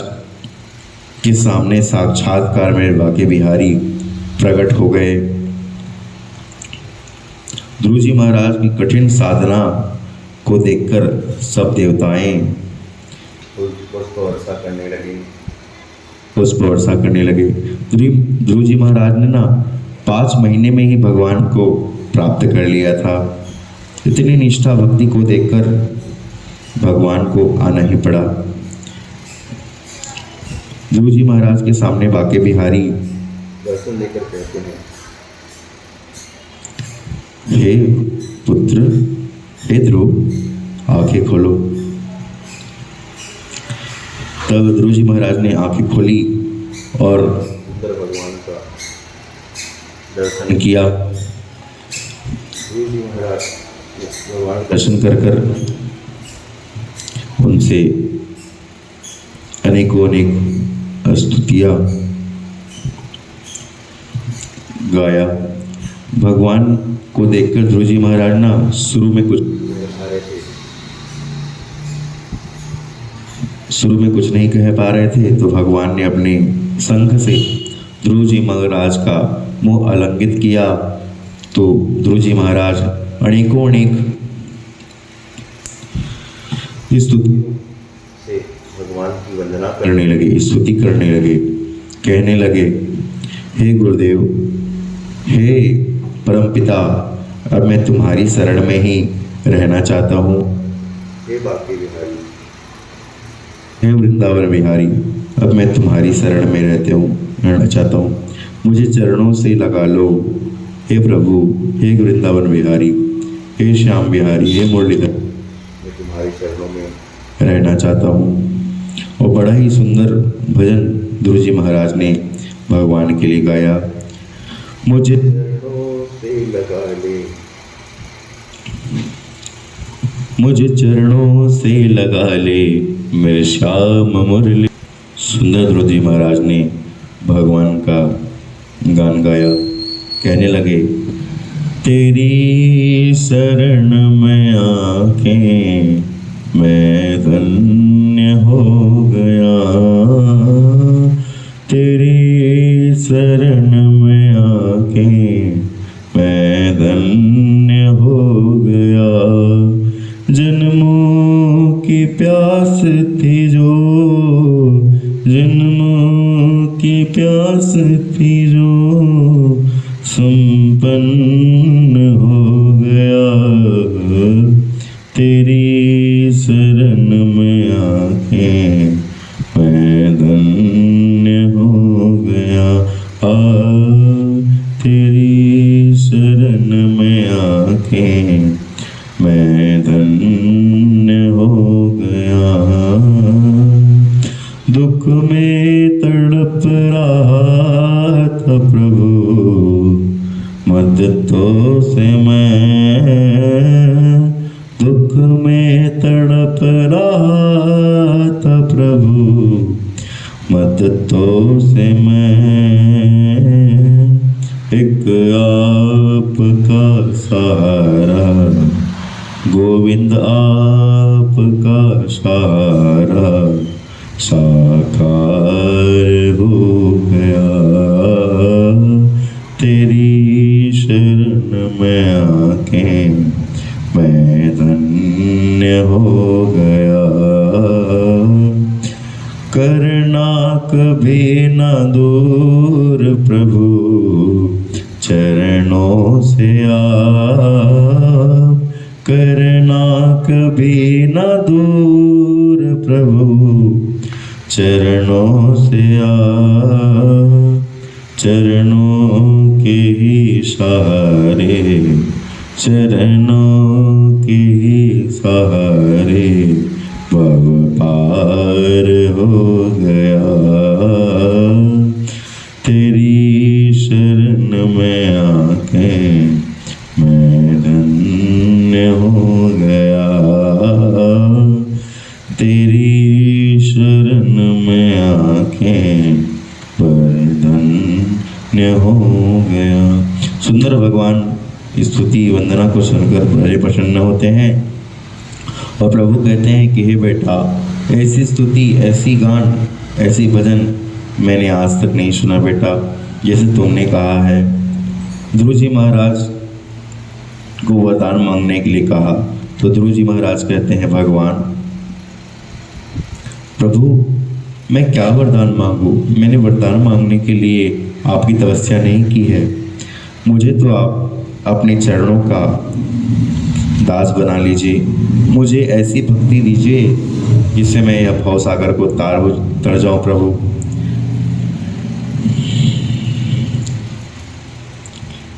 के सामने साक्षात्कार में बाके बिहारी प्रकट हो गए। ध्रुव जी महाराज की कठिन साधना को देखकर सब देवताएं पुष्प वर्षा करने लगे। ध्रुव जी महाराज ने ना 5 महीने में ही भगवान को प्राप्त कर लिया था। इतनी निष्ठा भक्ति को देखकर भगवान को आना ही पड़ा। ध्रुव जी महाराज के सामने बाके बिहारी दर्शन लेकर कहते हैं, हे पुत्र, हे ध्रुव, आंखें खोलो। तब ध्रुव जी महाराज ने आंखें खोली और सुंदर भगवान का दर्शन किया। ध्रुव जी महाराज भगवान का दर्शन कर कर उनसे अनेकों अनेक स्तुतियाँ गाया। भगवान को देखकर ध्रुव जी महाराज ना शुरू में कुछ नहीं कह पा रहे थे, तो भगवान ने अपने शंख से ध्रुव जी महाराज का मुंह आलिंगित किया। तो ध्रुव जी महाराज अनेकों अनेक स्तुति से भगवान की वंदना करने लगे, स्तुति करने लगे, कहने लगे, हे गुरुदेव, हे परमपिता, अब मैं तुम्हारी शरण में ही रहना चाहता हूँ। हे बांके बिहारी, हे वृंदावन बिहारी, अब मैं तुम्हारी शरण में रहना चाहता हूँ। मुझे चरणों से लगा लो हे प्रभु, हे वृंदावन बिहारी, हे श्याम बिहारी, हे मुरलीधर, मैं तुम्हारी चरणों में रहना चाहता हूँ। और बड़ा ही सुंदर भजन ध्रुव जी महाराज ने भगवान के लिए गाया। मुझे चरणों से लगा ले, मुझे चरणों से लगा ले मेरे श्याम मुरली। सुंदर ध्रुव जी महाराज ने भगवान का गान गाया। कहने लगे, तेरी शरण में आके मैं धन्य हो गया, तेरी शरण में आके मैं धन्य हो गया। जन्मों की प्यास थी जो, जन्मों की प्यास थी जो, संपन्न हो गया। तेरी शरण में आके मैं धन्य हो गया। तेरी शरण में आके मैं धन्य हो गया। दुख में तड़प रहा था प्रभु, मददों से मैं दुख में तड़प रहा था प्रभु, मददों से मैं एक आपका सहारा, गोविंद आपका सहारा साकार हो गया। तेरी शरण में आके मैं धन्य हो गया। करना कभी न दूर प्रभु चरणों से आप, करना कभी न दूर प्रभु चरणों से आप। चरणों के ही सहारे, चरणों के ही सहारे भव पार हो गया। तेरी शरण में आके मैं धन्य हो गया। तेरी शरण में आके पर धन्य हो गया। सुंदर भगवान स्तुति वंदना को सुनकर बड़े प्रसन्न होते हैं और प्रभु कहते हैं कि हे बेटा, ऐसी स्तुति, ऐसी गान, ऐसी भजन मैंने आज तक नहीं सुना बेटा, जैसे तुमने कहा है। ध्रुव जी महाराज को वरदान मांगने के लिए कहा तो ध्रुव जी महाराज कहते हैं, भगवान प्रभु मैं क्या वरदान मांगूं? मैंने वरदान मांगने के लिए आपकी तपस्या नहीं की है। मुझे तो आप अपने चरणों का दास बना लीजिए, मुझे ऐसी भक्ति दीजिए जिससे मैं यह भव सागर को तर जाऊं प्रभु।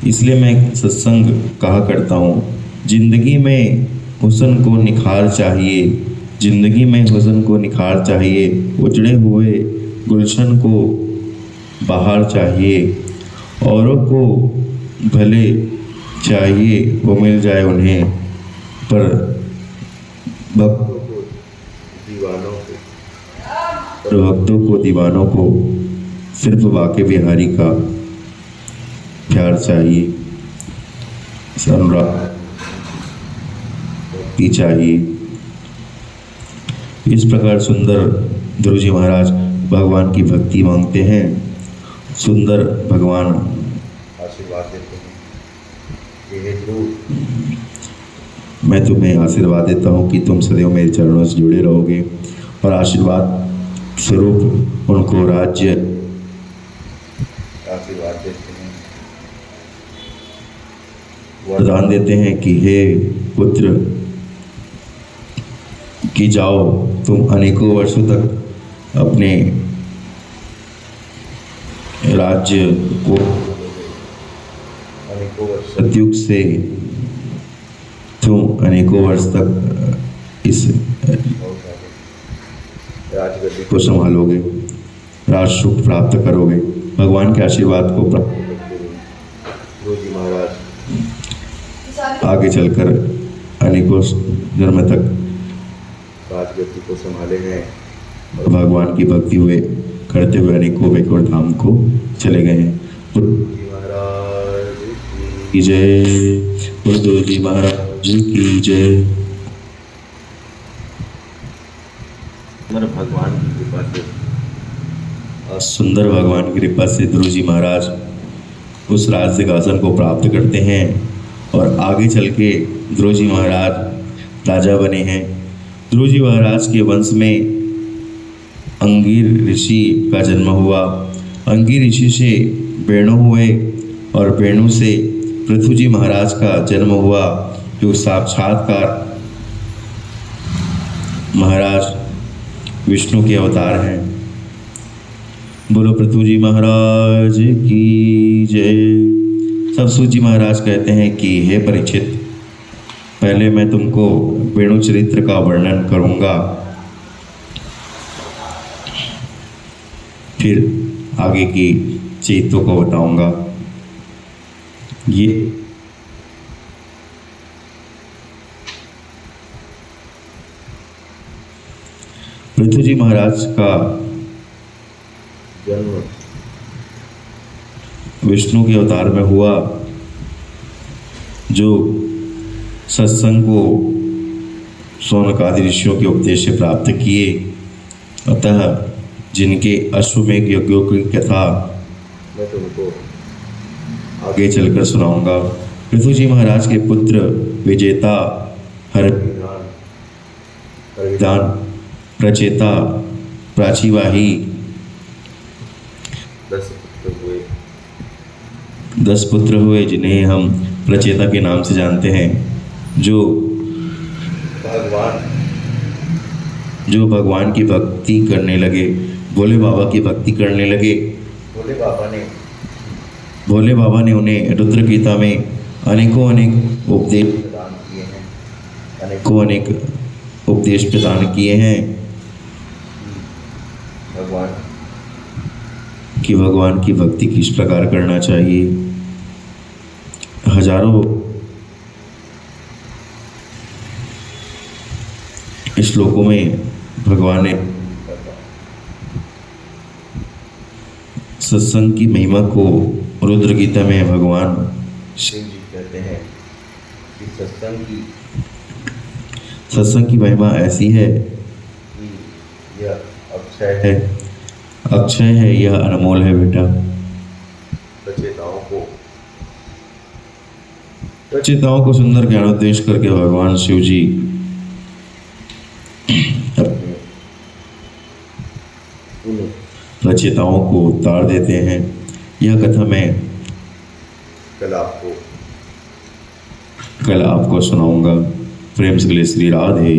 इसलिए मैं सत्संग कहा करता हूँ, जिंदगी में हुस्न को निखार चाहिए, जिंदगी में हुस्न को निखार चाहिए, उजड़े हुए गुलशन को बहार चाहिए, औरों को भले चाहिए वो मिल जाए उन्हें, पर भक्तों को दीवानों को सिर्फ बांके बिहारी का प्यार चाहिए, अनुराग की चाहिए। इस प्रकार सुंदर ध्रुव जी महाराज भगवान की भक्ति मांगते हैं। सुंदर भगवान आशीर्वाद देते हैं कि हे ध्रुव, मैं तुम्हें आशीर्वाद देता हूँ कि तुम सदैव मेरे चरणों से जुड़े रहोगे, और आशीर्वाद स्वरूप उनको राज्य आशीर्वाद देते हैं। वरदान देते हैं कि हे पुत्र कि जाओ तुम अनेकों वर्षों तक अपने राज्य को सतयुग से तुम अनेकों वर्ष तक इस राजगद्दी को संभालोगे, राज सुख प्राप्त करोगे, भगवान के आशीर्वाद को प्राप्त गुरुजी महाराज आगे चलकर अनेकों जन्म तक राजगद्दी को संभाले हैं और भगवान की भक्ति हुए करते हुए अनेकों वैकुंठ धाम को चले गए हैं। महाराज की जय, गुरु जी महाराज की जय। भगवान की कृपा से सुंदर भगवान की कृपा से ध्रुव जी महाराज उस राज सिंहासन को प्राप्त करते हैं और आगे चल के ध्रुव जी महाराज राजा बने हैं। ध्रुव जी महाराज के वंश में अंगिर ऋषि का जन्म हुआ। अंगिर ऋषि से वेणु हुए और वेणु से पृथु जी महाराज का जन्म हुआ, जो साक्षात्कार महाराज विष्णु के अवतार हैं। बोलो पृथु जी महाराज की जय। सब सूत जी महाराज कहते हैं कि हे परीक्षित, पहले मैं तुमको वेणु चरित्र का वर्णन करूंगा, फिर आगे की चीतों को बताऊंगा। ये पृथु जी महाराज का जन्म विष्णु के अवतार में हुआ, जो सत्संग को शौनकादि ऋषियों के उपदेश से प्राप्त किए। अतः जिनके अश्वमेघ यज्ञों की कथा मैं तुमको आगे चलकर सुनाऊंगा। पृथु जी महाराज के पुत्र विजेता, हरविदान, प्रचेता, प्राचीवाही 10 पुत्र हुए, जिन्हें हम प्रचेता के नाम से जानते हैं, जो भगवान की भक्ति करने लगे, भोले बाबा की भक्ति करने लगे। भोले बाबा ने उन्हें रुद्र गीता में अनेकों उपदेश प्रदान किए हैं, अनेक उपदेश प्रदान किए हैं भगवान की भक्ति किस प्रकार करना चाहिए। हजारों श्लोकों में भगवान ने सत्संग की महिमा को रुद्र गीता में भगवान शिव जी कहते हैं कि सत्संग की महिमा ऐसी है कि यह अक्षय है, यह अनमोल है बेटा। प्रचेताओं को सुंदर ज्ञानोपदेश करके भगवान शिव जी प्रचेताओं को उतार देते हैं। यह कथा मैं कल आपको सुनाऊंगा। प्रेम से श्री राधे।